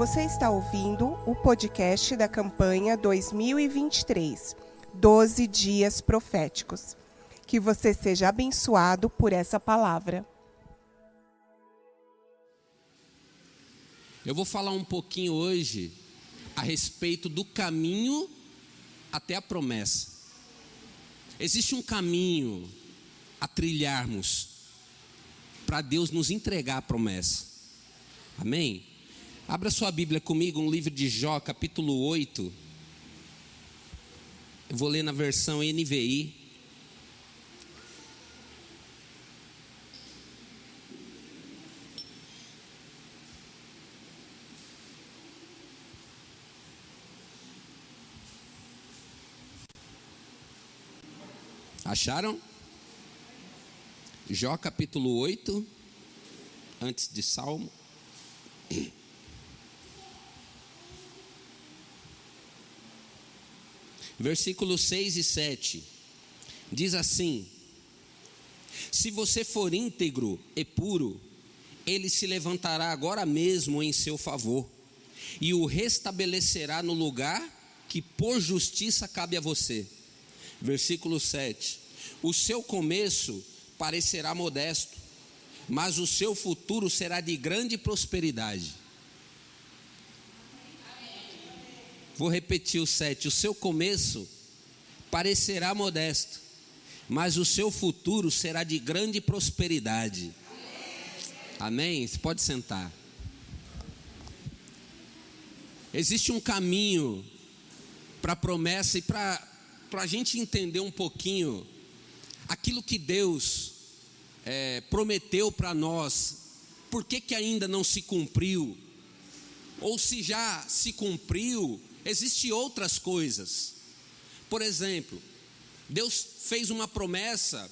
Você está ouvindo o podcast da campanha 2023, 12 Dias Proféticos. Que você seja abençoado por essa palavra. Eu vou falar um pouquinho hoje a respeito do caminho até a promessa. Existe um caminho a trilharmos para Deus nos entregar a promessa. Amém? Abra sua Bíblia comigo, no livro de Jó, capítulo 8. Eu vou ler na versão NVI. Acharam? Jó capítulo 8, antes de Salmo. Versículos 6 e 7. Diz assim: se você for íntegro e puro, ele se levantará agora mesmo em seu favor, e o restabelecerá no lugar que por justiça cabe a você. Versículo 7. O seu começo parecerá modesto, mas o seu futuro será de grande prosperidade. Vou repetir o 7. O seu começo parecerá modesto, mas o seu futuro será de grande prosperidade. Amém? Você pode sentar. Existe um caminho para a promessa e para a gente entender um pouquinho aquilo que Deus prometeu para nós. Por que ainda não se cumpriu? Ou se já se cumpriu, existem outras coisas. Por exemplo, Deus fez uma promessa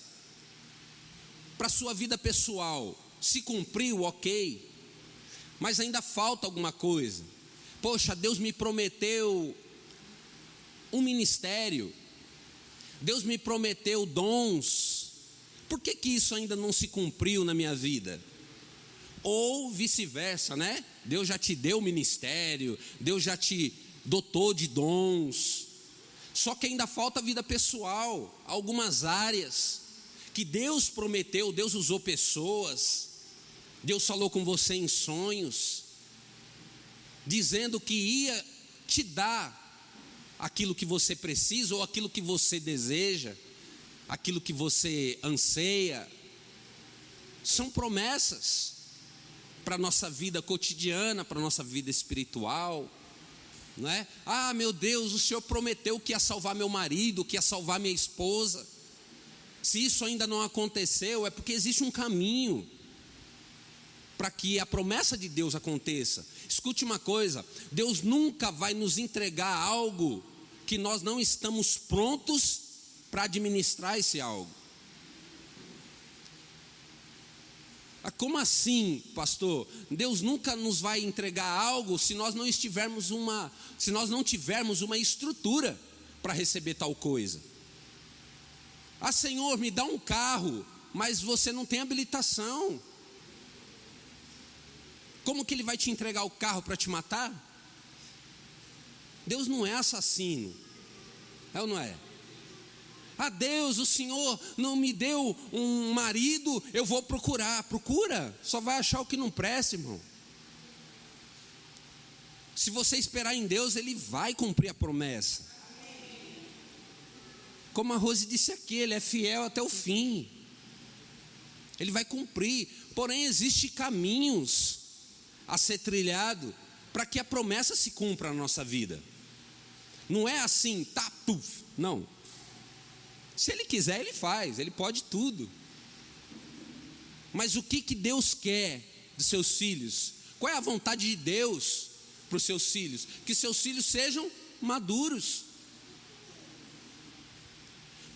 para a sua vida pessoal. Se cumpriu, ok, mas ainda falta alguma coisa. Poxa, Deus me prometeu um ministério, Deus me prometeu dons. Por que isso ainda não se cumpriu na minha vida? Ou vice-versa, né? Deus já te deu ministério, Deus já te dotou de dons, só que ainda falta vida pessoal, algumas áreas que Deus prometeu. Deus usou pessoas, Deus falou com você em sonhos, dizendo que ia te dar aquilo que você precisa, ou aquilo que você deseja, aquilo que você anseia. São promessas para a nossa vida cotidiana, para a nossa vida espiritual, não é? Ah, meu Deus, o Senhor prometeu que ia salvar meu marido, que ia salvar minha esposa. Se isso ainda não aconteceu, é porque existe um caminho para que a promessa de Deus aconteça. Escute uma coisa: Deus nunca vai nos entregar algo que nós não estamos prontos para administrar esse algo. Como assim, pastor? Deus nunca nos vai entregar algo se nós não tivermos uma estrutura para receber tal coisa. Ah, Senhor, me dá um carro, mas você não tem habilitação. Como que Ele vai te entregar o carro para te matar? Deus não é assassino, é ou não é? Ah, Deus, o Senhor não me deu um marido, eu vou procurar. Procura, só vai achar o que não presta, irmão. Se você esperar em Deus, Ele vai cumprir a promessa. Como a Rose disse aqui, Ele é fiel até o fim. Ele vai cumprir. Porém, existem caminhos a ser trilhado para que a promessa se cumpra na nossa vida. Não é assim, tá, puf, não. Se Ele quiser, Ele faz, Ele pode tudo. Mas o que Deus quer dos seus filhos? Qual é a vontade de Deus para os seus filhos? Que seus filhos sejam maduros.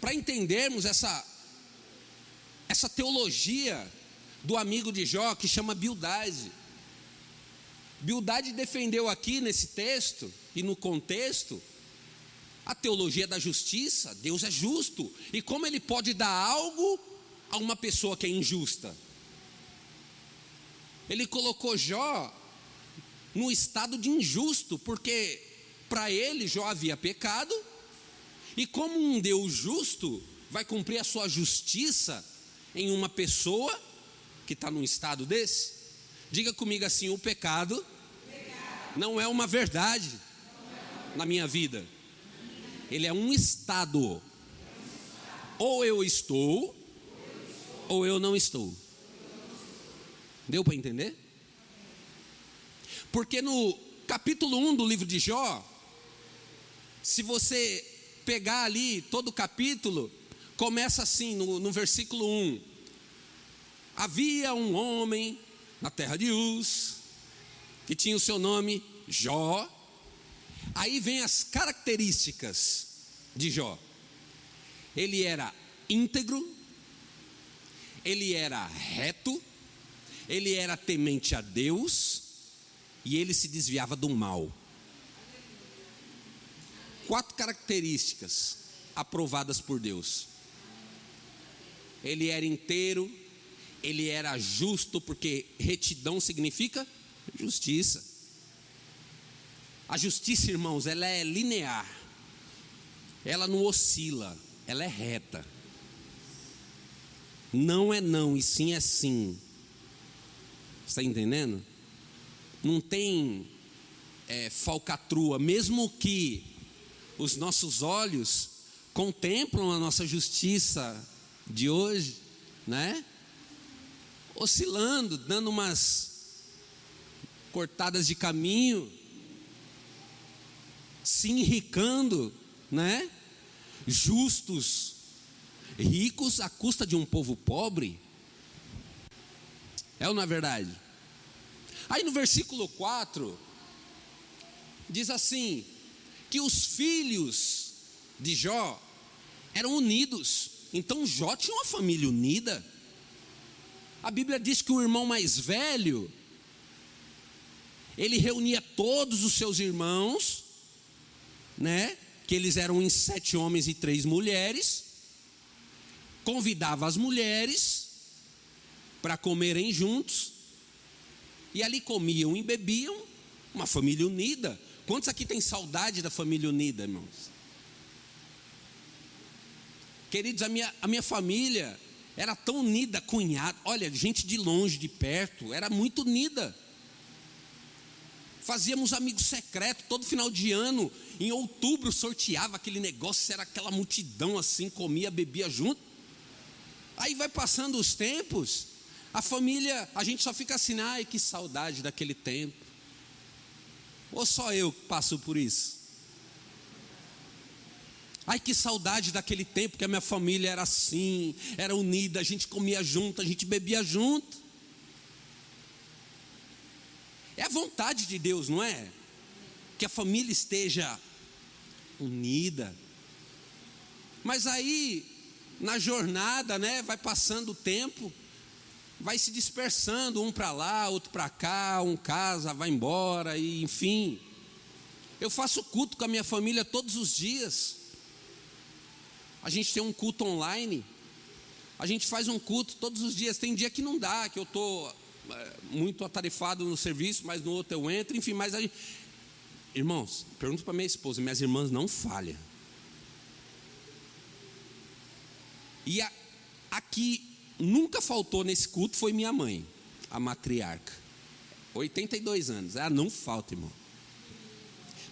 Para entendermos essa teologia do amigo de Jó, que chama Bildade. Bildade defendeu aqui nesse texto e no contexto a teologia da justiça. Deus é justo, e como Ele pode dar algo a uma pessoa que é injusta? Ele colocou Jó no estado de injusto, porque para ele Jó havia pecado, e como um Deus justo vai cumprir a sua justiça em uma pessoa que está num estado desse? Diga comigo assim: o pecado não é uma verdade na minha vida, ele é um estado. Ou eu estou, ou eu não estou. Deu para entender? Porque no capítulo 1 do livro de Jó, se você pegar ali todo o capítulo, começa assim, no versículo 1: havia um homem na terra de Uz, que tinha o seu nome Jó. Aí vem as características de Jó. Ele era íntegro, ele era reto, ele era temente a Deus, e ele se desviava do mal. 4 características aprovadas por Deus. Ele era inteiro, ele era justo, porque retidão significa justiça. A justiça, irmãos, ela é linear, ela não oscila, ela é reta. Não é não, e sim é sim. Está entendendo? Não tem falcatrua, mesmo que os nossos olhos contemplam a nossa justiça de hoje, né? Oscilando, dando umas cortadas de caminho, se enricando, né? Justos, ricos à custa de um povo pobre. É ou não é verdade? Aí no versículo 4 diz assim, que os filhos de Jó eram unidos. Então Jó tinha uma família unida. A Bíblia diz que o irmão mais velho, ele reunia todos os seus irmãos, né? Que eles eram em 7 homens e 3 mulheres. Convidava as mulheres para comerem juntos, e ali comiam e bebiam, uma família unida. Quantos aqui tem saudade da família unida, irmãos? Queridos, a minha família era tão unida, cunhado, olha, gente de longe, de perto, era muito unida. Fazíamos amigos secretos, todo final de ano, em outubro sorteava aquele negócio, era aquela multidão assim, comia, bebia junto. Aí vai passando os tempos, a família, a gente só fica assim, ai que saudade daquele tempo. Ou só eu que passo por isso? Ai que saudade daquele tempo que a minha família era assim, era unida, a gente comia junto, a gente bebia junto. É a vontade de Deus, não é? Que a família esteja unida. Mas aí, na jornada, né, vai passando o tempo, vai se dispersando, um para lá, outro para cá, um casa, vai embora, e enfim. Eu faço culto com a minha família todos os dias. A gente tem um culto online, a gente faz um culto todos os dias. Tem dia que não dá, que eu estou muito atarefado no serviço, mas no outro eu entro, enfim. Mas irmãos, pergunto para minha esposa, minhas irmãs não falham. E aqui nunca faltou nesse culto foi minha mãe, a matriarca, 82 anos, ela não falta, irmão.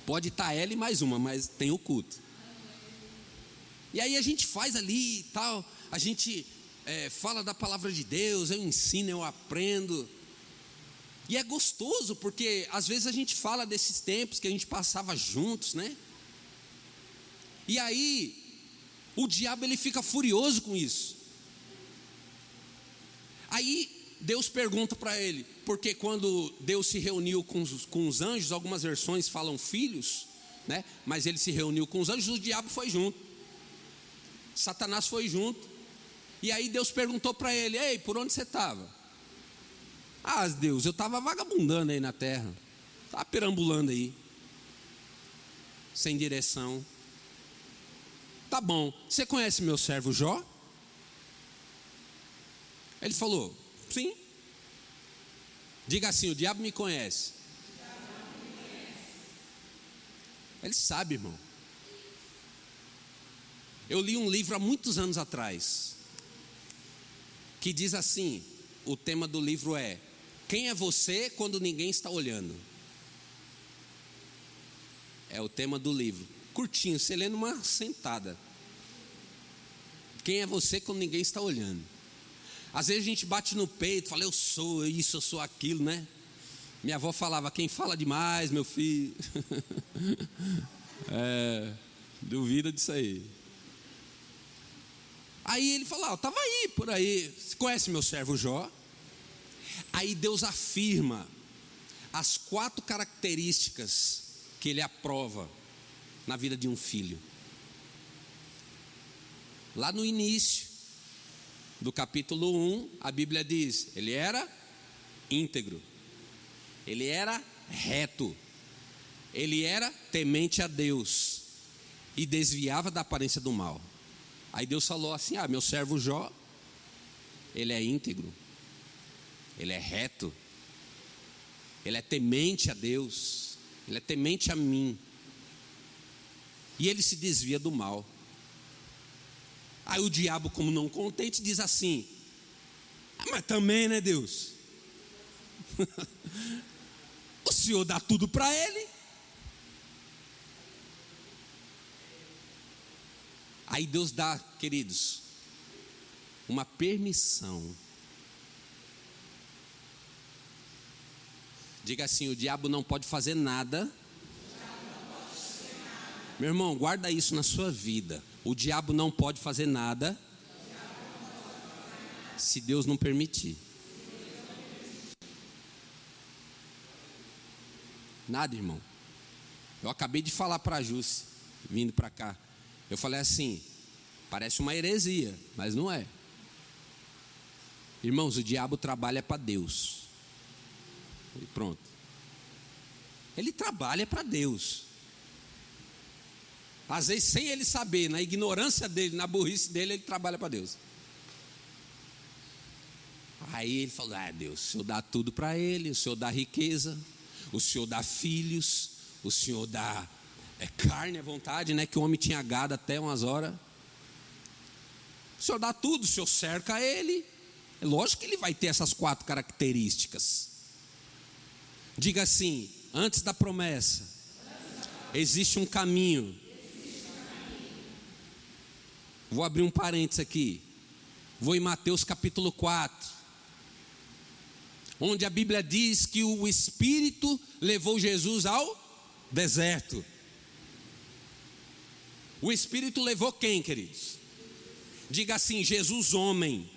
Pode estar ela e mais uma, mas tem o culto. E aí a gente faz ali e tal, a gente fala da palavra de Deus, eu ensino, eu aprendo. E é gostoso, porque às vezes a gente fala desses tempos que a gente passava juntos, né? E aí, o diabo ele fica furioso com isso. Aí Deus pergunta para ele, porque quando Deus se reuniu com os anjos, algumas versões falam filhos, né? Mas ele se reuniu com os anjos, o diabo foi junto. Satanás foi junto. E aí Deus perguntou para ele, ei, por onde você estava? Ah, Deus, eu estava vagabundando aí na terra, estava perambulando aí, sem direção. Tá bom, você conhece meu servo Jó? Ele falou, sim. Diga assim, o diabo me conhece. Ele sabe, irmão. Eu li um livro há muitos anos atrás, que diz assim, o tema do livro é: quem é você quando ninguém está olhando? É o tema do livro, curtinho, você lê numa sentada. Quem é você quando ninguém está olhando? Às vezes a gente bate no peito, fala, eu sou isso, eu sou aquilo, né? Minha avó falava, quem fala demais, meu filho. Duvida disso aí. Aí ele falou, estava aí, por aí. Você conhece meu servo Jó? Aí Deus afirma as 4 características que ele aprova na vida de um filho. Lá no início do capítulo 1, a Bíblia diz, ele era íntegro, ele era reto, ele era temente a Deus e desviava da aparência do mal. Aí Deus falou assim, meu servo Jó, ele é íntegro, ele é reto, ele é temente a Deus, ele é temente a mim, e ele se desvia do mal. Aí o diabo, como não contente, diz assim, mas também, né, Deus? O Senhor dá tudo para ele. Aí Deus dá, queridos, uma permissão. Diga assim, o diabo não pode fazer nada. Meu irmão, guarda isso na sua vida. O diabo não pode fazer nada se Deus não permitir. Nada, irmão. Eu acabei de falar para a Jússi, vindo para cá. Eu falei assim, parece uma heresia, mas não é. Irmãos, o diabo trabalha para Deus. E pronto. Ele trabalha para Deus. Às vezes sem ele saber, na ignorância dele, na burrice dele, ele trabalha para Deus. Aí ele falou, Deus, o Senhor dá tudo para ele, o Senhor dá riqueza, o Senhor dá filhos, o Senhor dá carne à vontade, né? Que o homem tinha gado até umas horas. O Senhor dá tudo, o Senhor cerca ele. É lógico que ele vai ter essas 4 características. Diga assim, antes da promessa, existe um caminho. Vou abrir um parênteses aqui. Vou em Mateus capítulo 4, onde a Bíblia diz que o Espírito levou Jesus ao deserto. O Espírito levou quem, queridos? Diga assim, Jesus homem.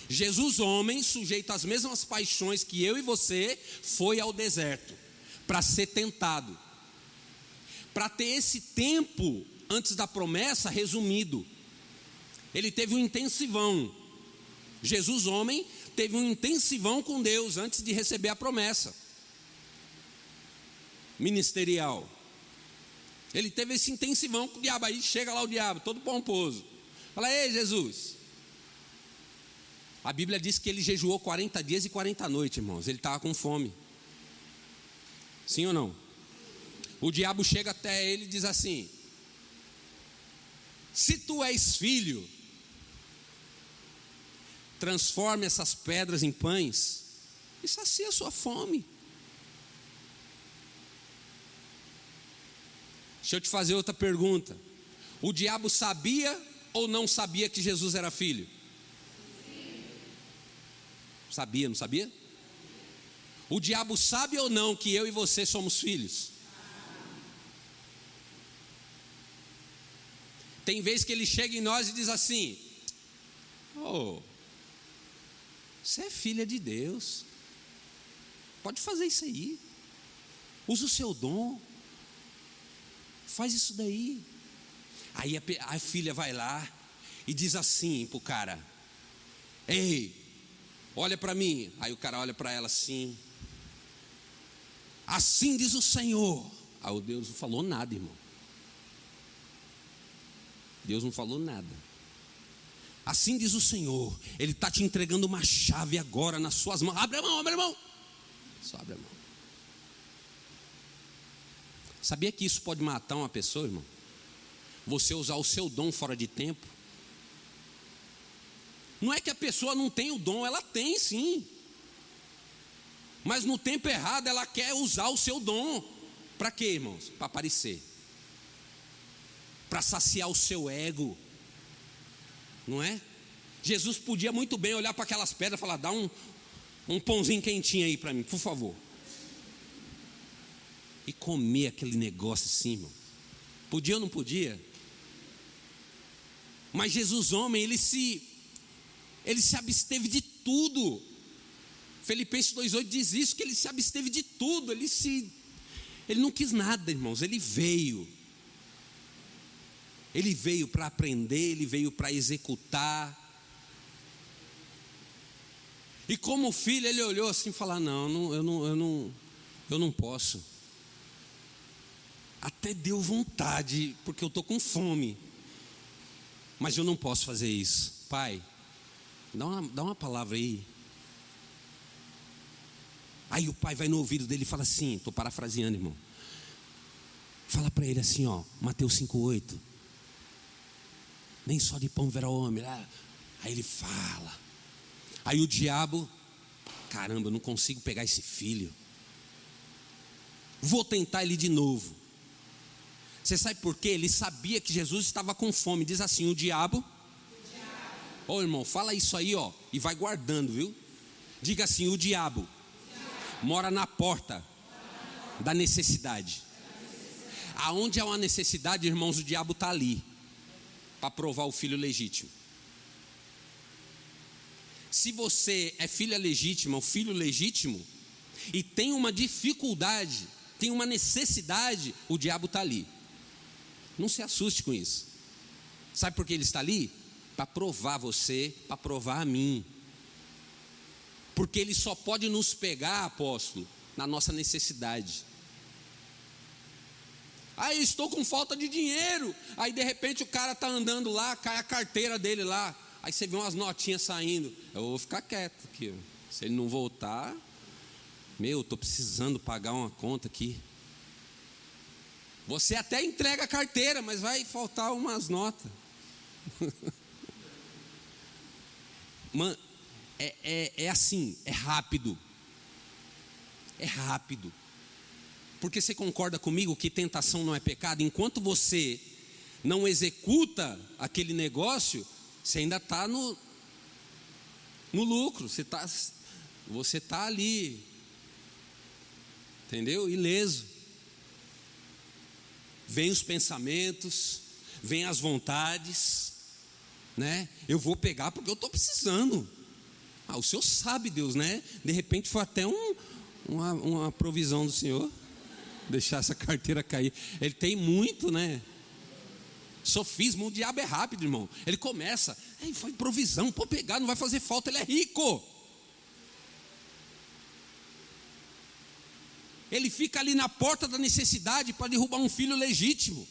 Jesus homem, sujeito às mesmas paixões que eu e você, foi ao deserto para ser tentado, para ter esse tempo antes da promessa resumido. Ele teve um intensivão. Jesus homem teve um intensivão com Deus antes de receber a promessa ministerial. Ele teve esse intensivão com o diabo. Aí chega lá o diabo, todo pomposo, fala, ei Jesus. A Bíblia diz que ele jejuou 40 dias e 40 noites, irmãos. Ele estava com fome. Sim ou não? O diabo chega até ele e diz assim, se tu és filho, transforme essas pedras em pães e sacia a sua fome. Deixa eu te fazer outra pergunta. O diabo sabia ou não sabia que Jesus era filho? Sabia, não sabia? O diabo sabe ou não que eu e você somos filhos? Tem vezes que ele chega em nós e diz assim, você é filha de Deus, pode fazer isso aí, usa o seu dom, faz isso daí. Aí a filha vai lá e diz assim para o cara, ei, olha para mim. Aí o cara olha para ela assim, assim diz o Senhor. Aí o Deus não falou nada, irmão. Deus não falou nada. Assim diz o Senhor, Ele está te entregando uma chave agora nas suas mãos. Abre a mão, abre a mão. Só abre a mão. Sabia que isso pode matar uma pessoa, irmão? Você usar o seu dom fora de tempo. Não é que a pessoa não tem o dom, ela tem sim. Mas no tempo errado ela quer usar o seu dom. Para quê, irmãos? Para aparecer. Para saciar o seu ego. Não é? Jesus podia muito bem olhar para aquelas pedras e falar: dá um pãozinho quentinho aí para mim, por favor. E comer aquele negócio assim, irmão. Podia ou não podia? Mas Jesus, homem, ele se absteve de tudo. Filipenses 2,8 diz isso, que ele se absteve de tudo. Ele não quis nada, irmãos. Ele veio para aprender, ele veio para executar. E como filho, ele olhou assim e falou: eu não posso. Até deu vontade, porque eu estou com fome, mas eu não posso fazer isso. Pai, dá uma palavra aí. Aí o pai vai no ouvido dele e fala assim, estou parafraseando, irmão. Fala para ele assim, Mateus 5,8. Nem só de pão viverá o homem. Aí ele fala. Aí o diabo: caramba, eu não consigo pegar esse filho. Vou tentar ele de novo. Você sabe por quê? Ele sabia que Jesus estava com fome. Diz assim, o diabo. Ô irmão, fala isso aí, e vai guardando, viu? Diga assim, o diabo mora na porta da necessidade. Aonde há uma necessidade, irmãos, o diabo está ali para provar o filho legítimo. Se você é filha legítima, o filho legítimo, e tem uma dificuldade, tem uma necessidade, o diabo está ali. Não se assuste com isso. Sabe por que ele está ali? Para provar você, para provar a mim. Porque ele só pode nos pegar, apóstolo, na nossa necessidade. Eu estou com falta de dinheiro. Aí de repente o cara está andando lá, cai a carteira dele lá. Aí você vê umas notinhas saindo. Eu vou ficar quieto aqui. Se ele não voltar, estou precisando pagar uma conta aqui. Você até entrega a carteira, mas vai faltar umas notas. Mano, é assim, é rápido. É rápido. Porque você concorda comigo que tentação não é pecado? Enquanto você não executa aquele negócio, você ainda está no lucro. Você está ali, entendeu? Ileso. Vem os pensamentos, vem as vontades, né? Eu vou pegar porque eu estou precisando. O Senhor sabe, Deus, né? De repente foi até uma provisão do Senhor deixar essa carteira cair. Ele tem muito, né? Sofisma, o diabo é rápido, irmão. Ele começa, foi provisão, pode pegar, não vai fazer falta, ele é rico. Ele fica ali na porta da necessidade para derrubar um filho legítimo.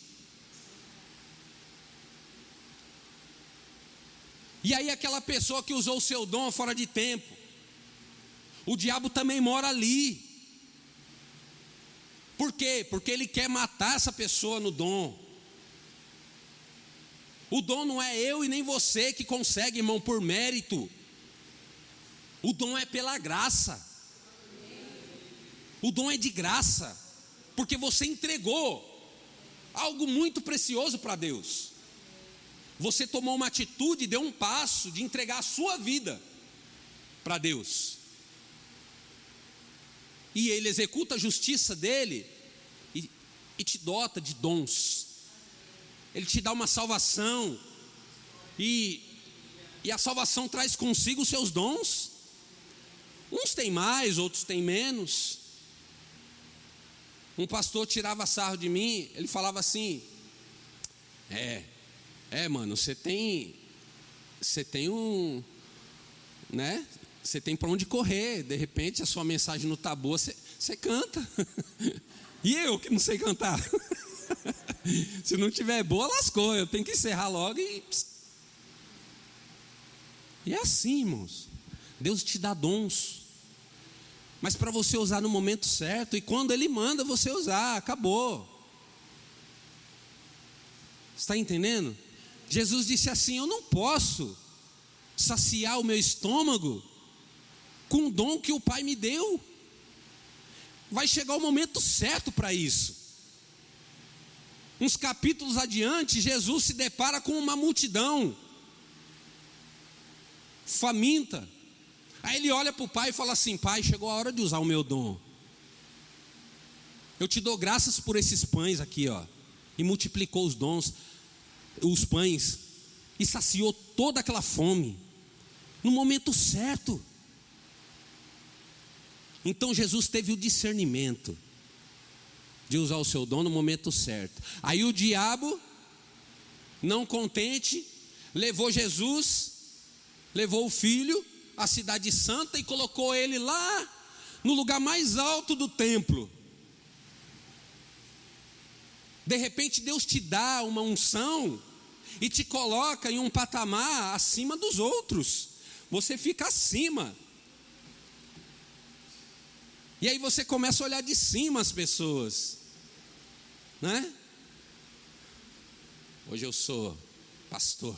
E aí aquela pessoa que usou o seu dom fora de tempo, o diabo também mora ali. Por quê? Porque ele quer matar essa pessoa no dom. O dom não é eu e nem você que consegue, irmão, por mérito. O dom é pela graça. O dom é de graça, porque você entregou algo muito precioso para Deus. Você tomou uma atitude, deu um passo de entregar a sua vida para Deus. E Ele executa a justiça dEle e te dota de dons. Ele te dá uma salvação e a salvação traz consigo os seus dons. Uns têm mais, outros têm menos. Um pastor tirava sarro de mim, ele falava assim: mano, você tem né? Você tem para onde correr. De repente a sua mensagem não está boa, você canta. E eu que não sei cantar. Se não tiver boa, lascou. Eu tenho que encerrar logo e é assim, irmãos. Deus te dá dons, mas para você usar no momento certo, e quando Ele manda você usar, acabou. Está entendendo? Jesus disse assim: eu não posso saciar o meu estômago com o dom que o Pai me deu. Vai chegar o momento certo para isso. Uns capítulos adiante, Jesus se depara com uma multidão faminta. Aí ele olha para o Pai e fala assim: Pai, chegou a hora de usar o meu dom. Eu te dou graças por esses pães aqui, ó. E multiplicou os dons, os pães, e saciou toda aquela fome, no momento certo. Então Jesus teve o discernimento de usar o seu dom no momento certo. Aí o diabo, não contente, levou Jesus, levou o filho à cidade santa e colocou ele lá no lugar mais alto do templo. De repente Deus te dá uma unção e te coloca em um patamar acima dos outros. Você fica acima. E aí você começa a olhar de cima as pessoas, né? Hoje eu sou pastor.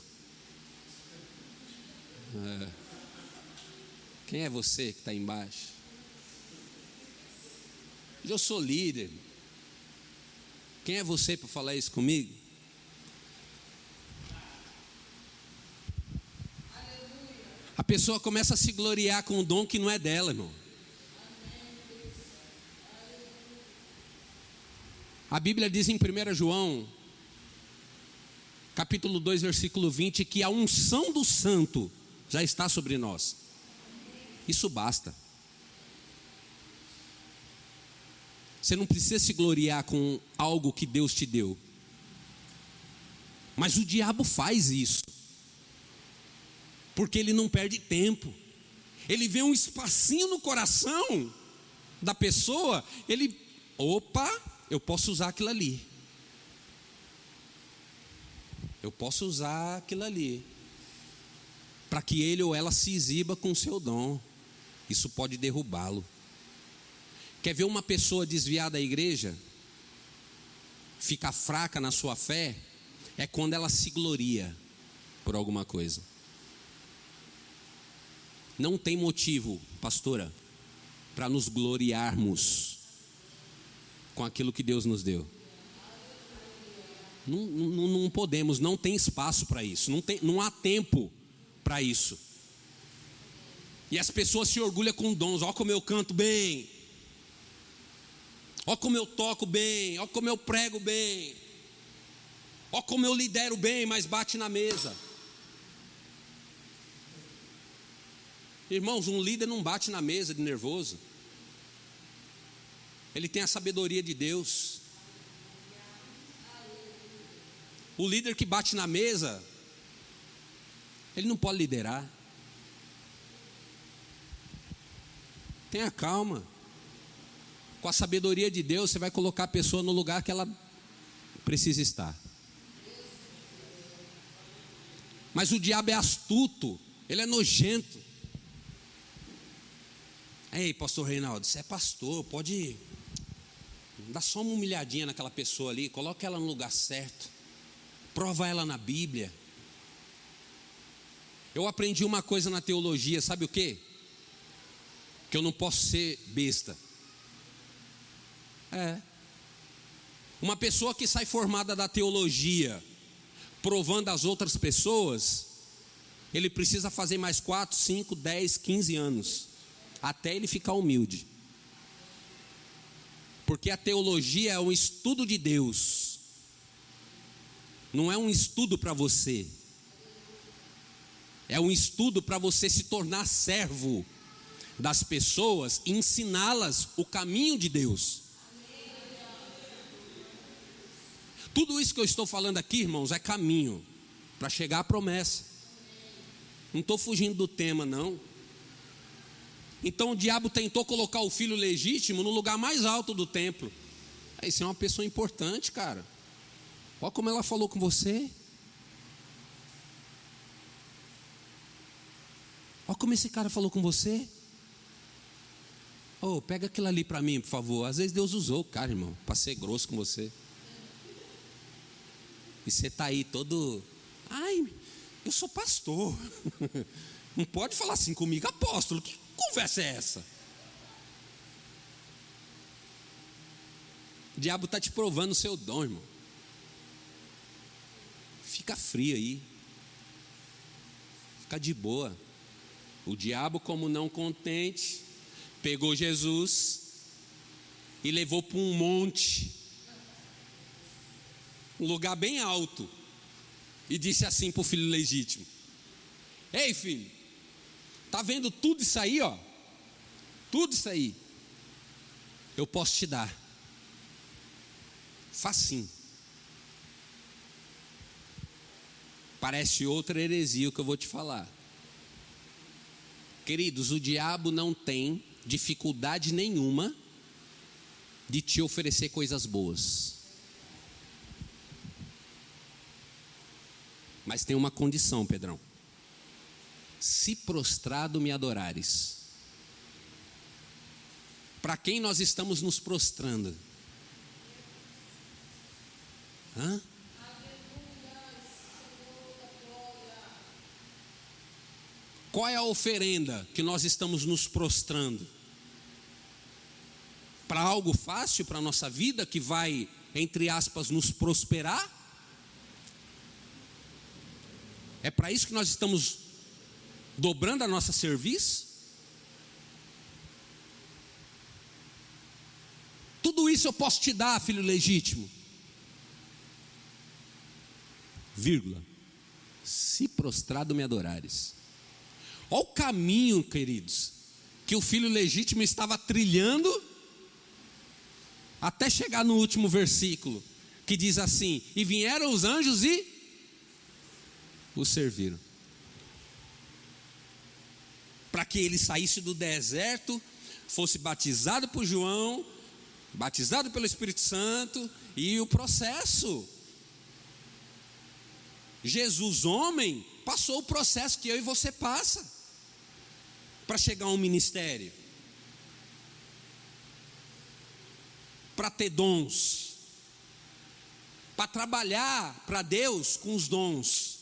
Quem é você que está embaixo? Hoje eu sou líder. Quem é você para falar isso comigo? A pessoa começa a se gloriar com o dom que não é dela, irmão. A Bíblia diz em 1 João, capítulo 2, versículo 20, que a unção do santo já está sobre nós. Isso basta. Você não precisa se gloriar com algo que Deus te deu. Mas o diabo faz isso, porque ele não perde tempo. Ele vê um espacinho no coração da pessoa, ele, eu posso usar aquilo ali. Eu posso usar aquilo ali, para que ele ou ela se exiba com o seu dom. Isso pode derrubá-lo. Quer ver uma pessoa desviar da igreja, ficar fraca na sua fé? É quando ela se gloria por alguma coisa. Não tem motivo, pastora, para nos gloriarmos com aquilo que Deus nos deu. Não podemos, não tem espaço para isso, não há tempo para isso. E as pessoas se orgulham com dons. Ó como eu canto bem, ó como eu toco bem, ó como eu prego bem, ó como eu lidero bem, mas bate na mesa. Irmãos, um líder não bate na mesa de nervoso. Ele tem a sabedoria de Deus. O líder que bate na mesa, ele não pode liderar. Tenha calma. Com a sabedoria de Deus, você vai colocar a pessoa no lugar que ela precisa estar. Mas o diabo é astuto, ele é nojento. Ei, pastor Reinaldo, você é pastor, pode dar só uma humilhadinha naquela pessoa ali, coloca ela no lugar certo, prova ela na Bíblia. Eu aprendi uma coisa na teologia, sabe o quê? Que eu não posso ser besta. Uma pessoa que sai formada da teologia, provando as outras pessoas, ele precisa fazer mais 4, 5, 10, 15 anos, até ele ficar humilde. Porque a teologia é um estudo de Deus, não é um estudo para você, é um estudo para você se tornar servo das pessoas e ensiná-las o caminho de Deus. Tudo isso que eu estou falando aqui, irmãos, é caminho para chegar à promessa. Não estou fugindo do tema, não. Então o diabo tentou colocar o filho legítimo no lugar mais alto do templo. Isso é uma pessoa importante, cara. Olha como ela falou com você. Olha como esse cara falou com você. Pega aquilo ali para mim, por favor. Às vezes Deus usou o cara, irmão, para ser grosso com você. E você está aí todo, ai, eu sou pastor. Não pode falar assim comigo, apóstolo. Que conversa é essa? O diabo está te provando o seu dom, irmão. Fica frio aí. Fica de boa. O diabo, como não contente, pegou Jesus e levou para um monte, um lugar bem alto, e disse assim para o filho legítimo: ei, filho, tá vendo tudo isso aí, ó? Tudo isso aí eu posso te dar, facinho. Parece outra heresia o que eu vou te falar. Queridos, o diabo não tem dificuldade nenhuma de te oferecer coisas boas. Mas tem uma condição, Pedrão: se prostrado me adorares. Para quem nós estamos nos prostrando? Hã? Qual é a oferenda que nós estamos nos prostrando? Para algo fácil para a nossa vida, que vai, entre aspas, nos prosperar? É para isso que nós estamos dobrando a nossa serviço? Tudo isso eu posso te dar, filho legítimo, vírgula, se prostrado me adorares. Olha o caminho, queridos, que o filho legítimo estava trilhando, até chegar no último versículo, que diz assim: e vieram os anjos e o serviram. Para que ele saísse do deserto, fosse batizado por João, batizado pelo Espírito Santo, e o processo. Jesus, homem, passou o processo que eu e você passa para chegar a um ministério, para ter dons, para trabalhar para Deus com os dons,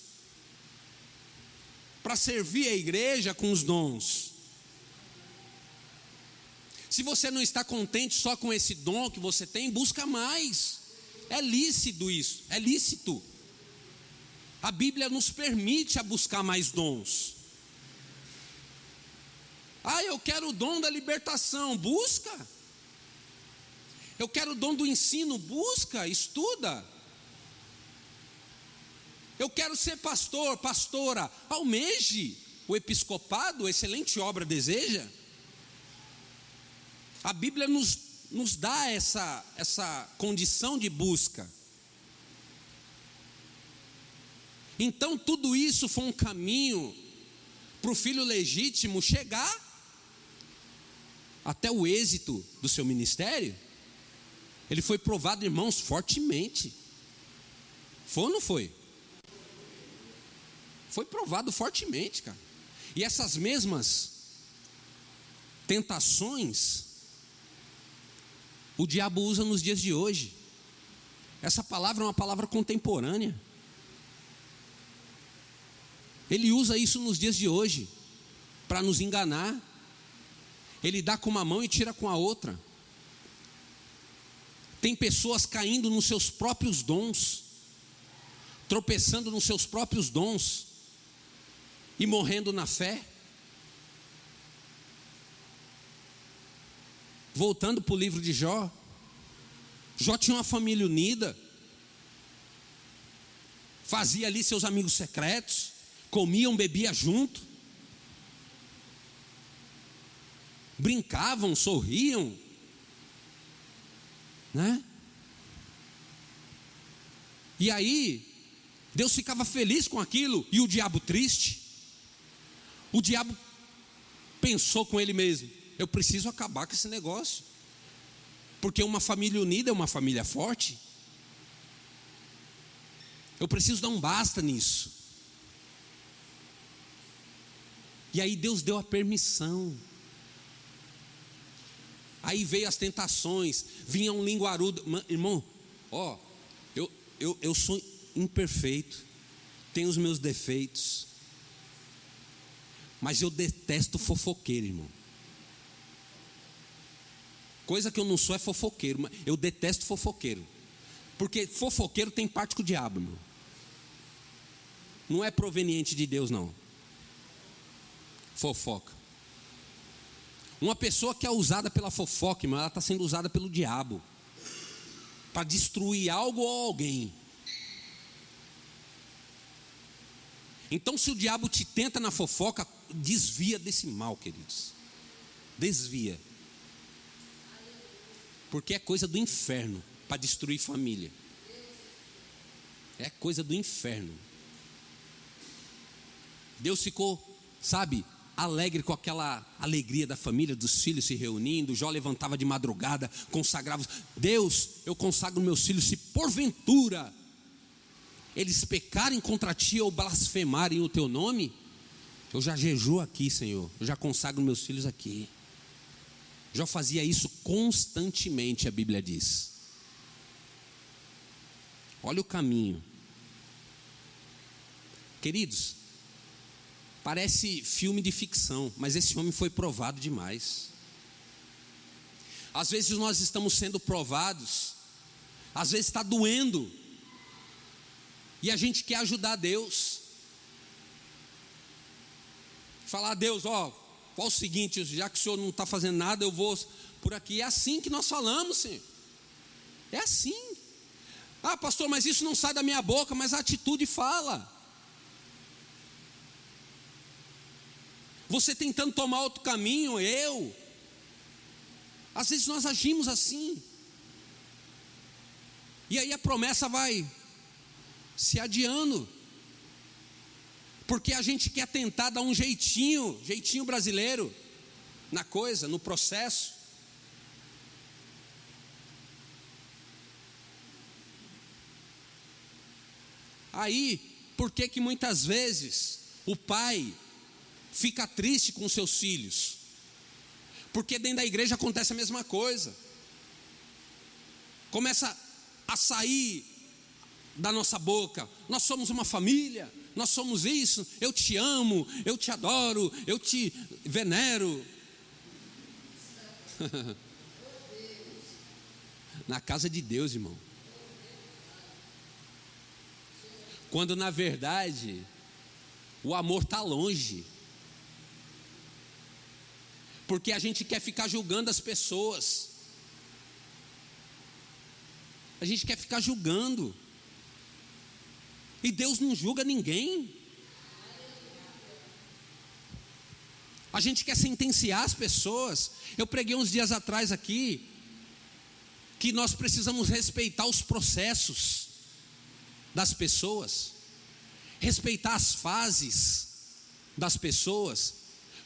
para servir a igreja com os dons. Se você não está contente só com esse dom que você tem, busca mais. É lícito isso, é lícito. A Bíblia nos permite a buscar mais dons. Ah, eu quero o dom da libertação, busca. Eu quero o dom do ensino, busca, estuda. Eu quero ser pastor, pastora, almeje o episcopado, excelente obra deseja. A Bíblia nos dá essa condição de busca. Então tudo isso foi um caminho para o filho legítimo chegar até o êxito do seu ministério. Ele foi provado, irmãos, fortemente. Foi ou não foi? Foi provado fortemente, cara. E essas mesmas tentações o diabo usa nos dias de hoje. Essa palavra é uma palavra contemporânea. Ele usa isso nos dias de hoje para nos enganar. Ele dá com uma mão e tira com a outra. Tem pessoas caindo nos seus próprios dons, tropeçando nos seus próprios dons e morrendo na fé. Voltando para o livro de Jó, Jó tinha uma família unida, fazia ali seus amigos secretos, comiam, bebiam junto, brincavam, sorriam, né? E aí Deus ficava feliz com aquilo, e o diabo triste. O diabo pensou com ele mesmo: eu preciso acabar com esse negócio, porque uma família unida é uma família forte. Eu preciso dar um basta nisso. E aí Deus deu a permissão. Aí veio as tentações, vinha um linguarudo. Irmão, ó, eu sou imperfeito, tenho os meus defeitos, mas eu detesto fofoqueiro, irmão. Coisa que eu não sou é fofoqueiro, mas eu detesto fofoqueiro, porque fofoqueiro tem parte com o diabo, irmão. Não é proveniente de Deus, não. Fofoca. Uma pessoa que é usada pela fofoca, irmão, ela está sendo usada pelo diabo para destruir algo ou alguém. Então, se o diabo te tenta na fofoca, desvia desse mal, queridos. Desvia. Porque é coisa do inferno para destruir família. É coisa do inferno. Deus ficou, sabe, alegre com aquela alegria da família, dos filhos se reunindo. Jó levantava de madrugada, consagrava. Deus, eu consagro meus filhos, se porventura eles pecarem contra ti ou blasfemarem o teu nome, eu já jejuo aqui, Senhor, eu já consagro meus filhos aqui. Jó fazia isso constantemente, a Bíblia diz. Olha o caminho. Queridos, parece filme de ficção, mas esse homem foi provado demais. Às vezes nós estamos sendo provados, às vezes está doendo, e a gente quer ajudar Deus. Falar a Deus, ó o seguinte, já que o Senhor não está fazendo nada, eu vou por aqui. É assim que nós falamos, Senhor. É assim. Ah, pastor, mas isso não sai da minha boca, mas a atitude fala. Você tentando tomar outro caminho, às vezes nós agimos assim, e aí a promessa vai se adiando, porque a gente quer tentar dar um jeitinho brasileiro na coisa, no processo. Aí, por que muitas vezes o pai fica triste com seus filhos? Porque dentro da igreja acontece a mesma coisa. Começa a sair da nossa boca: nós somos uma família, nós somos isso, eu te amo, eu te adoro, eu te venero. Na casa de Deus, irmão. Quando na verdade o amor está longe. Porque a gente quer ficar julgando as pessoas. A gente quer ficar julgando. E Deus não julga ninguém. A gente quer sentenciar as pessoas. Eu preguei uns dias atrás aqui que nós precisamos respeitar os processos das pessoas, respeitar as fases das pessoas,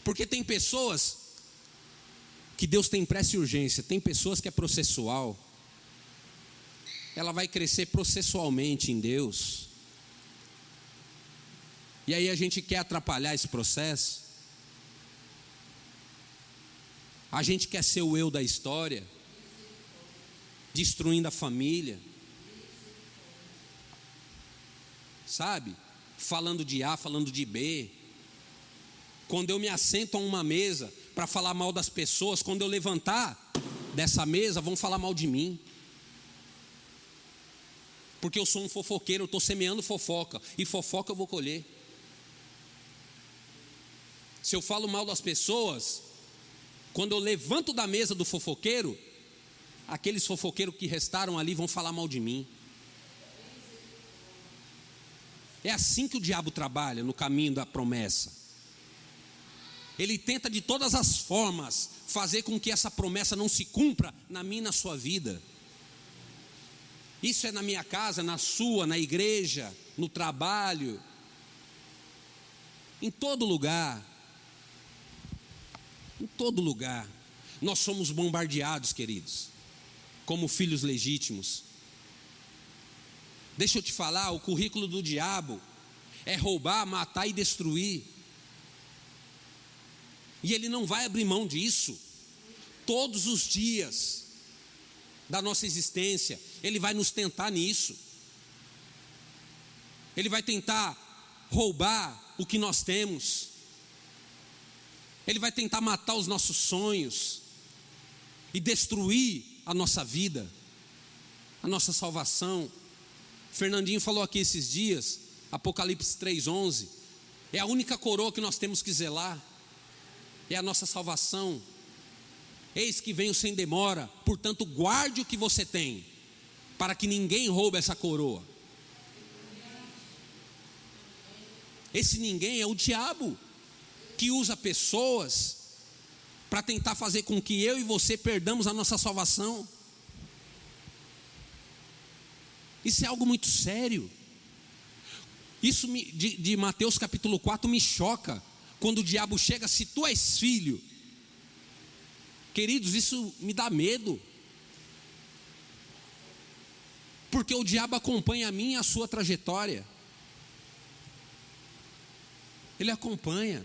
porque tem pessoas que Deus tem pressa e urgência, tem pessoas que é processual, ela vai crescer processualmente em Deus, e aí a gente quer atrapalhar esse processo, a gente quer ser o eu da história, destruindo a família, sabe? Falando de A, falando de B. Quando eu me assento a uma mesa para falar mal das pessoas, quando eu levantar dessa mesa, vão falar mal de mim. Porque eu sou um fofoqueiro, eu estou semeando fofoca, e fofoca eu vou colher. Se eu falo mal das pessoas, quando eu levanto da mesa do fofoqueiro, aqueles fofoqueiros que restaram ali vão falar mal de mim. É assim que o diabo trabalha no caminho da promessa. Ele tenta de todas as formas fazer com que essa promessa não se cumpra na minha e na sua vida. Isso é na minha casa, na sua, na igreja, no trabalho, em todo lugar. Em todo lugar. Nós somos bombardeados, queridos, como filhos legítimos. Deixa eu te falar, o currículo do diabo é roubar, matar e destruir. E ele não vai abrir mão disso. Todos os dias da nossa existência, ele vai nos tentar nisso. ele vai tentar roubar o que nós temos, ele vai tentar matar os nossos sonhos e destruir a nossa vida, a nossa salvação. Fernandinho falou aqui esses dias, Apocalipse 3:11, é a única coroa que nós temos que zelar, é a nossa salvação. Eis que venho sem demora, portanto guarde o que você tem, para que ninguém roube essa coroa. Esse ninguém é o diabo, que usa pessoas para tentar fazer com que eu e você perdamos a nossa salvação. Isso é algo muito sério. Isso de Mateus capítulo 4 me choca, quando o diabo chega, se tu és filho. Queridos, isso me dá medo, porque o diabo acompanha a mim e a sua trajetória. Ele acompanha.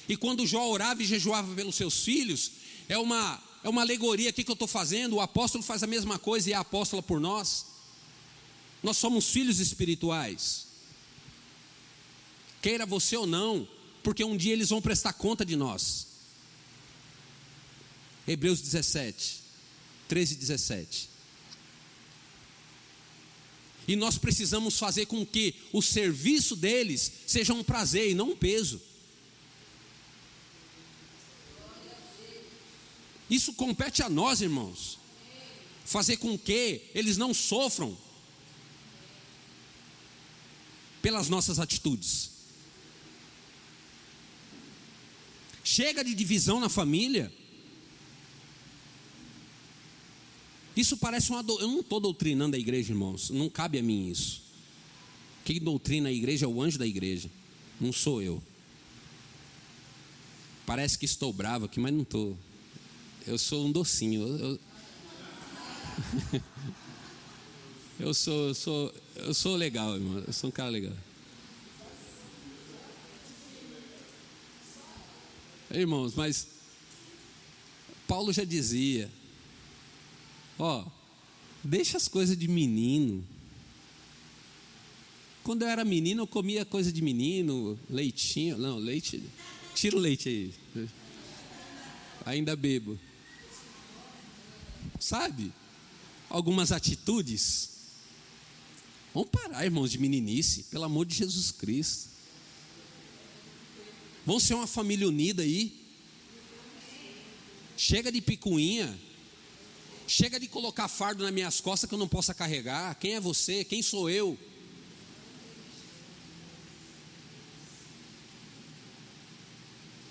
E quando Jó orava e jejuava pelos seus filhos, é uma alegoria aqui que eu estou fazendo. O apóstolo faz a mesma coisa e é a apóstola por nós. Nós somos filhos espirituais, queira você ou não, porque um dia eles vão prestar conta de nós. Hebreus 17, 13 e 17. E nós precisamos fazer com que o serviço deles seja um prazer e não um peso. Isso compete a nós, irmãos. Fazer com que eles não sofram pelas nossas atitudes. Chega de divisão na família. Isso parece uma eu não estou doutrinando a igreja, irmãos. Não cabe a mim isso. Quem doutrina a igreja é o anjo da igreja, não sou eu. Parece que estou bravo aqui, mas não estou. Eu sou um docinho. Eu sou legal, irmão. Eu sou um cara legal. Irmãos, mas Paulo já dizia: deixa as coisas de menino. Quando eu era menino, eu comia coisa de menino, leitinho. Não, leite. Tira o leite aí. Ainda bebo. Sabe? Algumas atitudes. Vamos parar, irmãos, de meninice, pelo amor de Jesus Cristo. Vamos ser uma família unida aí. Chega de picuinha. Chega de colocar fardo nas minhas costas que eu não possa carregar. Quem é você? Quem sou eu?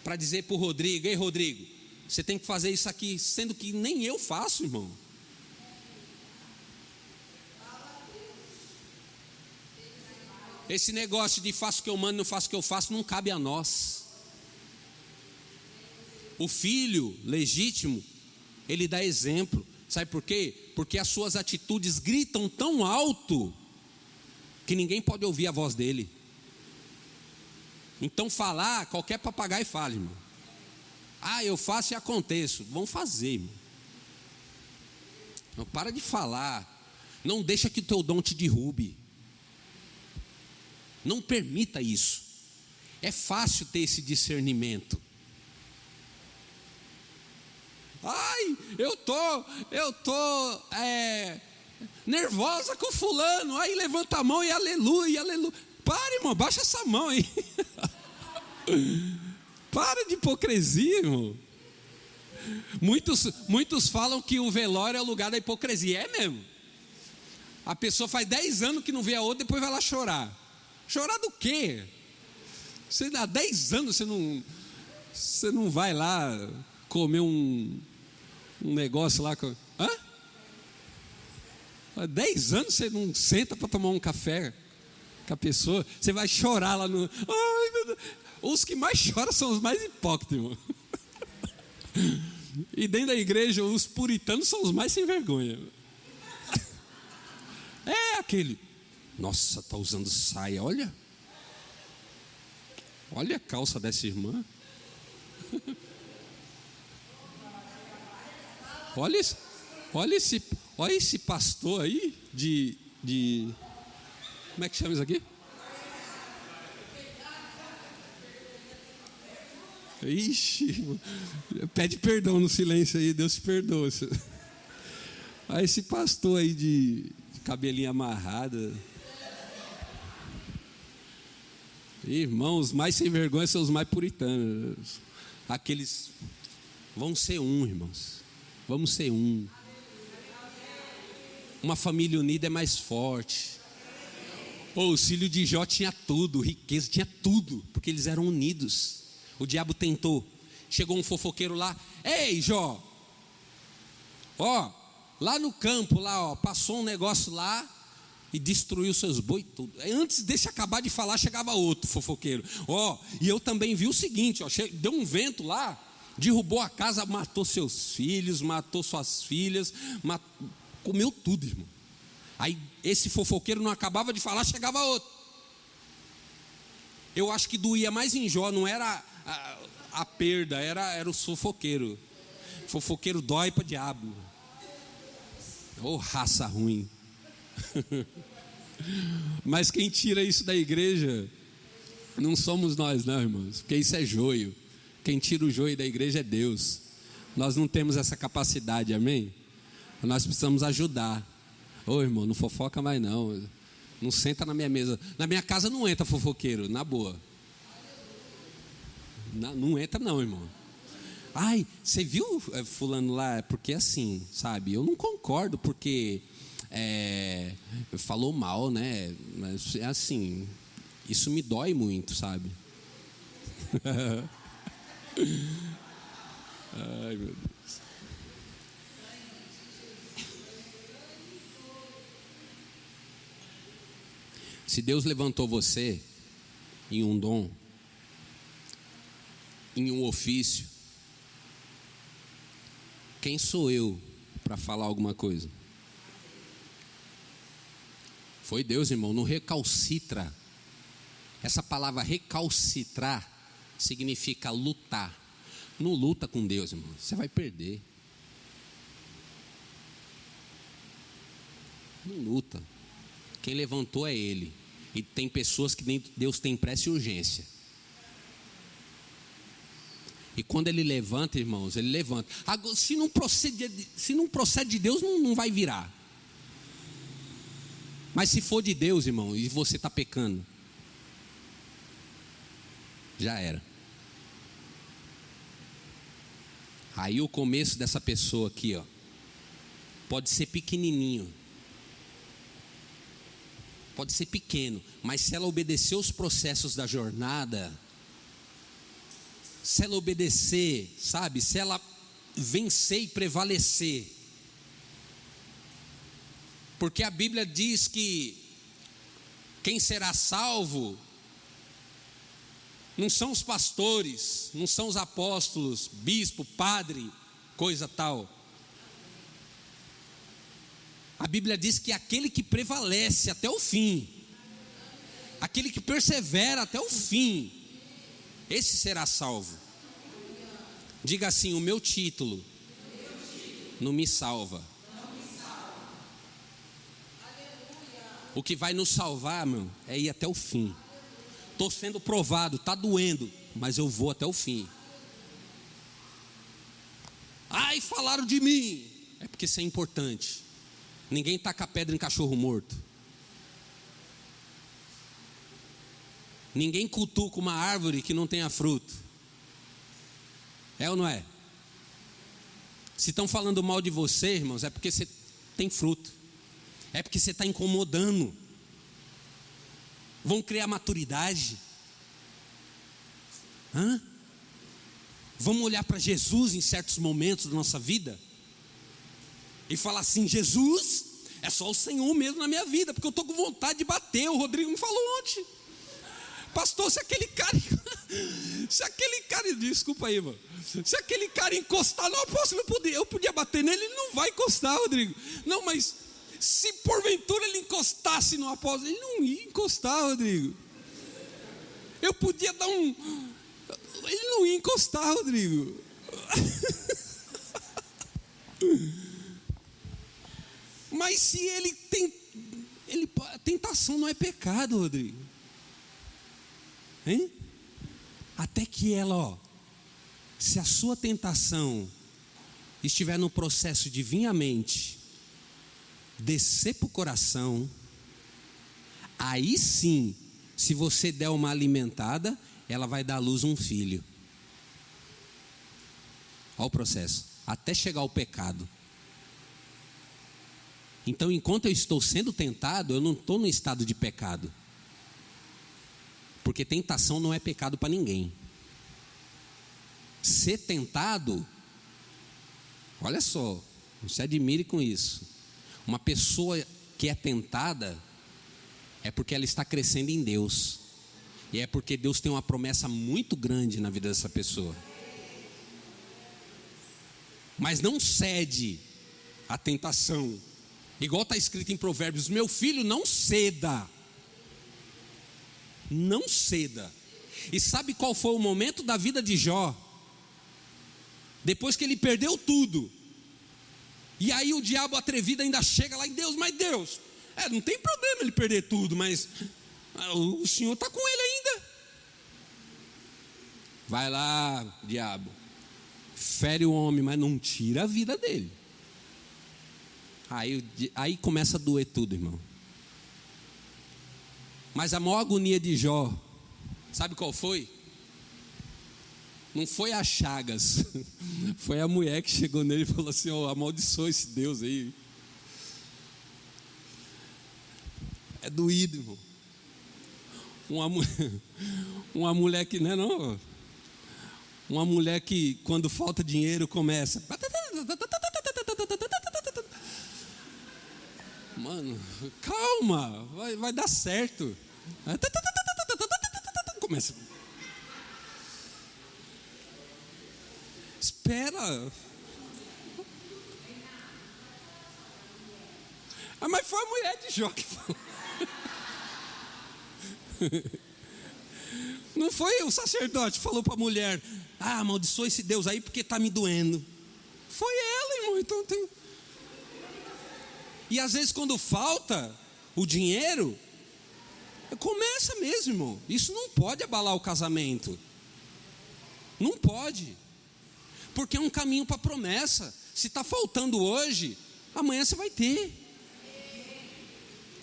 Para dizer para o Rodrigo: ei, Rodrigo, você tem que fazer isso aqui, sendo que nem eu faço, irmão. Esse negócio de faço o que eu mando, não faço o que eu faço, não cabe a nós. O filho legítimo, ele dá exemplo. Sabe por quê? Porque as suas atitudes gritam tão alto que ninguém pode ouvir a voz dele. Então falar, qualquer papagaio fala, irmão. Eu faço e aconteço. Vão fazer, irmão. Não para de falar. Não deixa que o teu dom te derrube. Não permita isso. É fácil ter esse discernimento. Eu tô nervosa com fulano. Aí levanta a mão e aleluia, aleluia. Para, irmão, baixa essa mão aí. Para de hipocrisia, irmão. Muitos falam que o velório é o lugar da hipocrisia. É mesmo. A pessoa faz 10 anos que não vê a outra, depois vai lá chorar. Chorar do quê? Você há 10 anos você não vai lá comer um negócio lá com... Há 10 anos você não senta para tomar um café com a pessoa. Você vai chorar lá no... Ai, meu Deus. Os que mais choram são os mais hipócritas, irmão. E dentro da igreja, os puritanos são os mais sem vergonha. É aquele... Nossa, está usando saia, olha. Olha a calça dessa irmã. Olha esse pastor aí Como é que chama isso aqui? Ixi, pede perdão no silêncio aí, Deus te perdoa. Aí esse pastor aí de cabelinho amarrado. Irmãos, mais sem vergonha são os mais puritanos. Aqueles vão ser um, irmãos. Vamos ser um. Uma família unida é mais forte. Os filhos de Jó tinha tudo, riqueza, tinha tudo, porque eles eram unidos. O diabo tentou. Chegou um fofoqueiro lá. Ei, Jó, ó, lá no campo, lá, ó, passou um negócio lá e destruiu seus boi tudo. Antes desse acabar de falar, chegava outro fofoqueiro. Ó, e eu também vi o seguinte, ó, deu um vento lá, derrubou a casa, matou seus filhos, matou suas filhas, comeu tudo, irmão. Aí esse fofoqueiro não acabava de falar, chegava outro. Eu acho que doía mais em Jó, não era a perda, era o fofoqueiro. Fofoqueiro dói para diabo. Ô, raça ruim. Mas quem tira isso da igreja não somos nós, não, irmãos, porque isso é joio. Quem tira o joio da igreja é Deus. Nós não temos essa capacidade, amém? Nós precisamos ajudar. Ô, irmão, não fofoca mais não. Não senta na minha mesa. Na minha casa não entra fofoqueiro, na boa. Não entra não, irmão. Ai, você viu fulano lá? Porque assim, sabe, eu não concordo porque falou mal, né? Mas é assim, isso me dói muito, sabe? Ai, meu Deus. Se Deus levantou você em um dom, em um ofício, quem sou eu para falar alguma coisa? Foi Deus, irmão. Não recalcitra. Essa palavra recalcitrar significa lutar. Não luta com Deus, irmão. Você vai perder. Não luta. Quem levantou é Ele. E tem pessoas que nem Deus tem pressa e urgência. E quando Ele levanta, irmãos, Ele levanta. Agora, se não procede de Deus, não vai virar. Mas se for de Deus, irmão, e você está pecando, já era. Aí o começo dessa pessoa aqui, ó, pode ser pequenininho, pode ser pequeno, mas se ela obedecer os processos da jornada, se ela obedecer, sabe, se ela vencer e prevalecer, porque a Bíblia diz que quem será salvo não são os pastores, não são os apóstolos, bispo, padre, coisa tal. A Bíblia diz que aquele que prevalece até o fim, aquele que persevera até o fim, esse será salvo. Diga assim: o meu título não me salva. O que vai nos salvar, meu, é ir até o fim. Estou sendo provado, está doendo, mas eu vou até o fim. Ai, falaram de mim. É porque isso é importante. Ninguém taca pedra em cachorro morto. Ninguém cutuca uma árvore que não tenha fruto. É ou não é? Se estão falando mal de você, irmãos, é porque você tem fruto. É porque você está incomodando. Vão criar maturidade. Vamos olhar para Jesus em certos momentos da nossa vida e falar assim: Jesus, é só o Senhor mesmo na minha vida, porque eu estou com vontade de bater. O Rodrigo me falou ontem: pastor, se aquele cara, desculpa aí, mano, se aquele cara encostar no apóstolo, eu podia bater nele, ele não vai encostar, Rodrigo. Não, mas se porventura ele encostasse no apóstolo, ele não ia encostar, Rodrigo. Eu podia dar ele não ia encostar, Rodrigo. Mas se a tentação não é pecado, Rodrigo. Hein? Até que ela, se a sua tentação estiver no processo de vir à mente, descer para o coração, aí sim, se você der uma alimentada, ela vai dar à luz um filho. Olha o processo, até chegar ao pecado. Então, enquanto eu estou sendo tentado, eu não estou no estado de pecado. Porque tentação não é pecado para ninguém. Ser tentado, olha só, não se admire com isso. Uma pessoa que é tentada é porque ela está crescendo em Deus. E é porque Deus tem uma promessa muito grande na vida dessa pessoa. Mas não cede à tentação. Igual está escrito em Provérbios: meu filho, não ceda. Não ceda. E sabe qual foi o momento da vida de Jó? Depois que ele perdeu tudo. E aí o diabo atrevido ainda chega lá em Deus: mas Deus, não tem problema ele perder tudo, mas o Senhor está com ele ainda. Vai lá, diabo, fere o homem, mas não tira a vida dele. Aí começa a doer tudo, irmão. Mas a maior agonia de Jó, sabe qual foi? Não foi as chagas, foi a mulher que chegou nele e falou assim: amaldiçoa esse Deus aí. É doído, irmão. Uma mulher que, não, uma mulher que quando falta dinheiro começa. Mano, calma, vai dar certo. Começa. Espera. Mas foi a mulher de Jó que falou. Não foi o sacerdote que falou para a mulher: amaldiçoa esse Deus aí porque está me doendo. Foi ela, irmão. Então tem. E às vezes quando falta o dinheiro, começa mesmo, irmão. Isso não pode abalar o casamento. Não pode. Porque é um caminho para a promessa. Se está faltando hoje, amanhã você vai ter.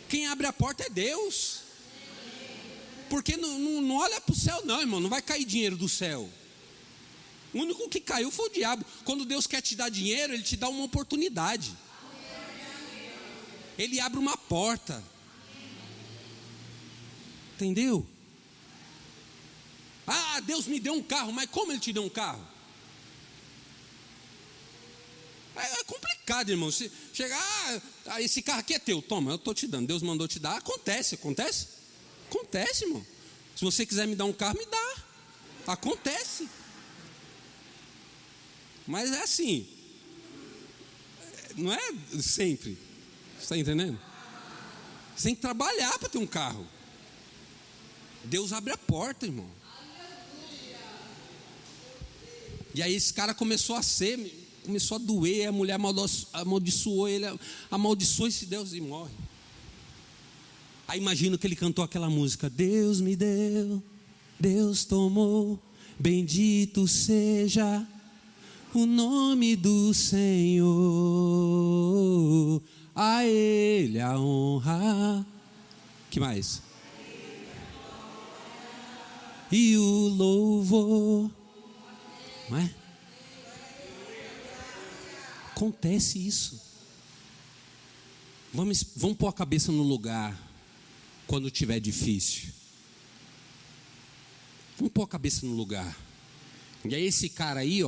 Quem abre a porta é Deus. Porque não olha para o céu não, irmão. Não vai cair dinheiro do céu. O único que caiu foi o diabo. Quando Deus quer te dar dinheiro, Ele te dá uma oportunidade. Ele abre uma porta. Entendeu? Deus me deu um carro. Mas como Ele te deu um carro? É complicado, irmão. Se chegar, esse carro aqui é teu. Toma, eu estou te dando. Deus mandou te dar. Acontece. Acontece, irmão. Se você quiser me dar um carro, me dá. Acontece. Mas é assim. Não é sempre. Você está entendendo? Você tem que trabalhar para ter um carro. Deus abre a porta, irmão. E aí esse cara começou a doer. A mulher amaldiçoou ele. Amaldiçoou esse Deus e morre. Aí imagino que ele cantou aquela música: Deus me deu, Deus tomou, bendito seja o nome do Senhor. A Ele a honra. Que mais? E o louvor. Não é? Acontece isso. Vamos pôr a cabeça no lugar quando estiver difícil. Vamos pôr a cabeça no lugar. E aí esse cara aí,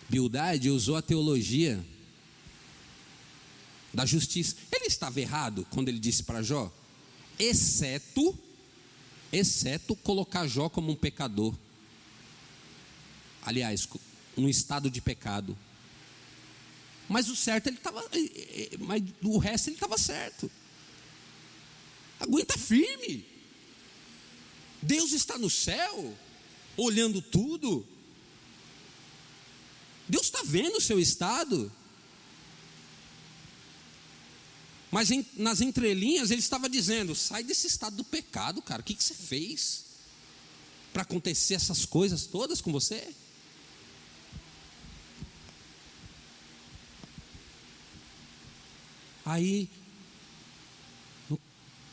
Bildade, usou a teologia da justiça. Ele estava errado quando ele disse para Jó, exceto colocar Jó como um pecador. Aliás, num estado de pecado. Mas o certo ele estava, mas o resto ele estava certo. Aguenta firme. Deus está no céu, olhando tudo. Deus está vendo o seu estado. Mas nas entrelinhas ele estava dizendo: sai desse estado do pecado, cara. O que você fez para acontecer essas coisas todas com você? Aí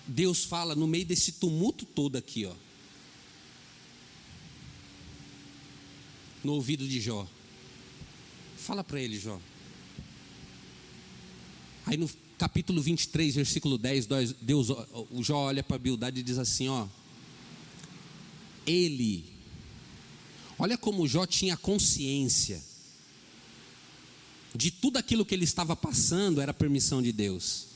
Deus fala no meio desse tumulto todo aqui, ó, no ouvido de Jó. Fala para ele, Jó. Aí no capítulo 23, versículo 10, Deus, o Jó olha para Bildade e diz assim, ó: olha como Jó tinha consciência de tudo aquilo que ele estava passando era permissão de Deus.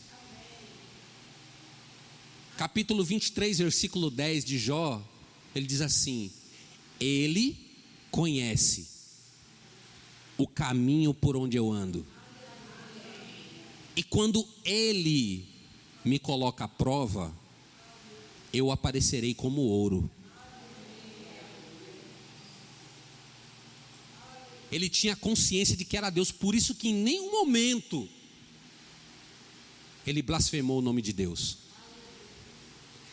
Capítulo 23, versículo 10 de Jó, ele diz assim: ele conhece o caminho por onde eu ando, e quando ele me coloca à prova, eu aparecerei como ouro. Ele tinha consciência de que era Deus, por isso que em nenhum momento ele blasfemou o nome de Deus.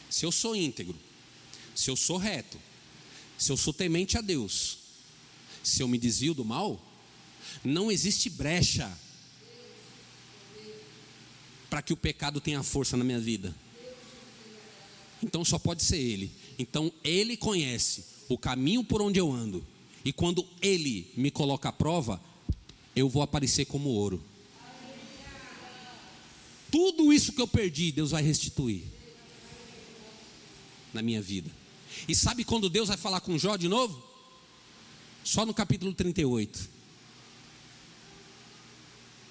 Se eu sou íntegro, se eu sou reto, se eu sou temente a Deus, se eu me desvio do mal, não existe brecha para que o pecado tenha força na minha vida. Então só pode ser Ele. Então Ele conhece o caminho por onde eu ando, e quando Ele me coloca à prova, eu vou aparecer como ouro. Tudo isso que eu perdi, Deus vai restituir na minha vida. E sabe quando Deus vai falar com Jó de novo? Só no capítulo 38.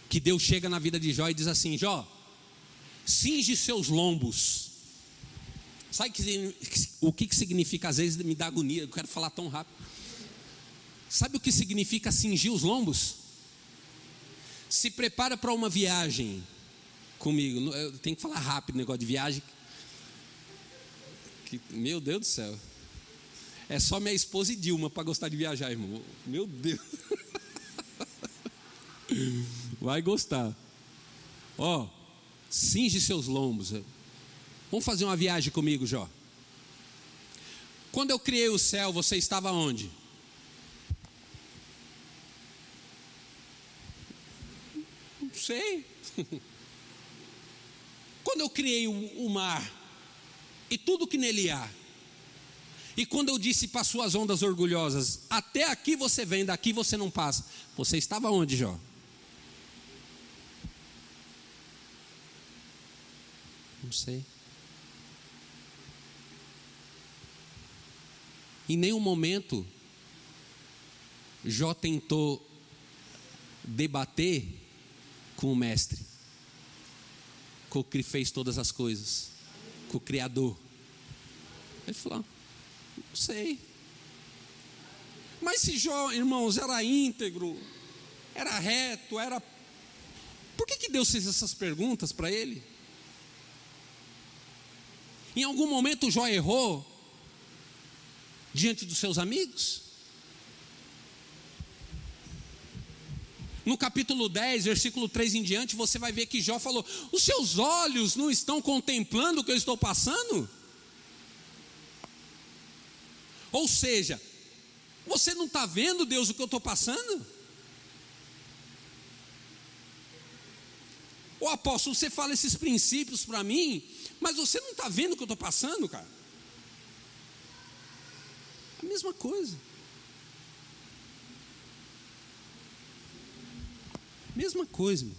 Que Deus chega na vida de Jó e diz assim: Jó, cinge seus lombos. Sabe o que significa? Às vezes me dá agonia, eu quero falar tão rápido. Sabe o que significa cingir os lombos? Se prepara para uma viagem comigo. Eu tenho que falar rápido, negócio de viagem. Meu Deus do céu. É só minha esposa e Dilma para gostar de viajar, irmão. Meu Deus. Vai gostar. Ó, cinge seus lombos. Vamos fazer uma viagem comigo, Jó. Quando eu criei o céu, você estava onde? Não sei. Quando eu criei o mar e tudo que nele há, e quando eu disse para suas ondas orgulhosas: até aqui você vem, daqui você não passa, você estava onde, Jó? Não sei. Em nenhum momento Jó tentou debater com o mestre, com o que fez todas as coisas, com o Criador. Ele falou: não sei. Mas se Jó, irmãos, era íntegro, era reto, por que Deus fez essas perguntas para ele? Em algum momento Jó errou diante dos seus amigos? No capítulo 10, versículo 3 em diante, você vai ver que Jó falou: os seus olhos não estão contemplando o que eu estou passando? Ou seja, você não está vendo, Deus, o que eu estou passando? Ô apóstolo, você fala esses princípios para mim, mas você não está vendo o que eu estou passando, cara? A mesma coisa. Mesma coisa, irmãos.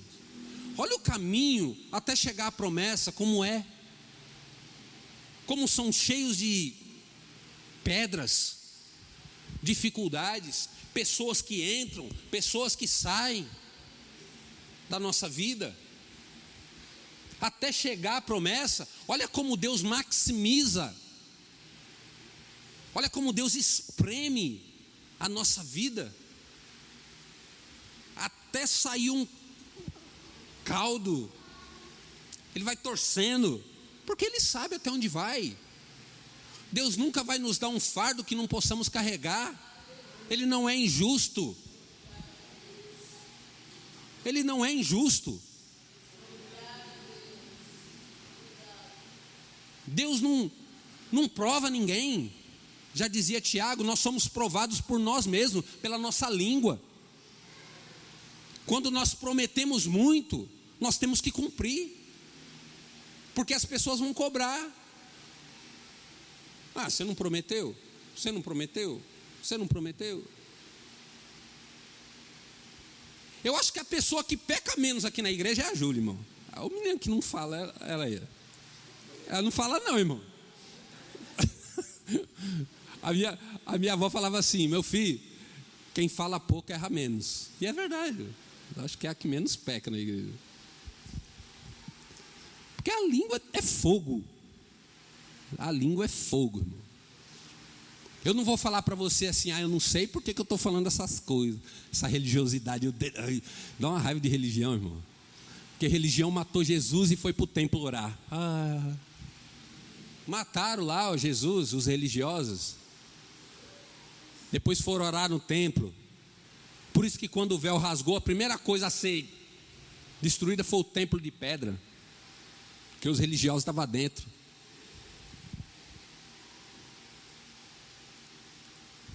Olha o caminho até chegar à promessa, como é. Como são cheios de pedras, dificuldades, pessoas que entram, pessoas que saem da nossa vida. Até chegar à promessa, olha como Deus maximiza, olha como Deus espreme a nossa vida, até sair um caldo. Ele vai torcendo, porque Ele sabe até onde vai. Deus nunca vai nos dar um fardo que não possamos carregar. Ele não é injusto. Ele não é injusto. Deus não prova ninguém. Já dizia Tiago, nós somos provados por nós mesmos, pela nossa língua. Quando nós prometemos muito, nós temos que cumprir, porque as pessoas vão cobrar. Ah, você não prometeu? Você não prometeu? Você não prometeu? Eu acho que a pessoa que peca menos aqui na igreja é a Júlia, irmão. O menino que não fala, ela não fala não, irmão. A minha avó falava assim, meu filho, quem fala pouco erra menos. E é verdade. Eu acho que é a que menos peca na igreja. Porque a língua é fogo. A língua é fogo, irmão. Eu não vou falar para você assim, eu não sei por que eu estou falando essas coisas. Essa religiosidade, dá uma raiva de religião, irmão. Porque religião matou Jesus e foi para o templo orar. Mataram lá Jesus, os religiosos. Depois foram orar no templo. Por isso que quando o véu rasgou, a primeira coisa a ser destruída foi o templo de pedra. Porque os religiosos estavam dentro.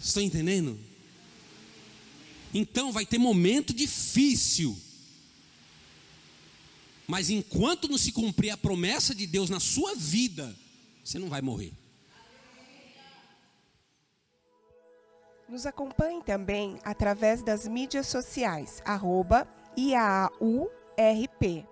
Estão entendendo? Então vai ter momento difícil. Mas enquanto não se cumprir a promessa de Deus na sua vida, você não vai morrer. Nos acompanhe também através das mídias sociais, @IAAURP.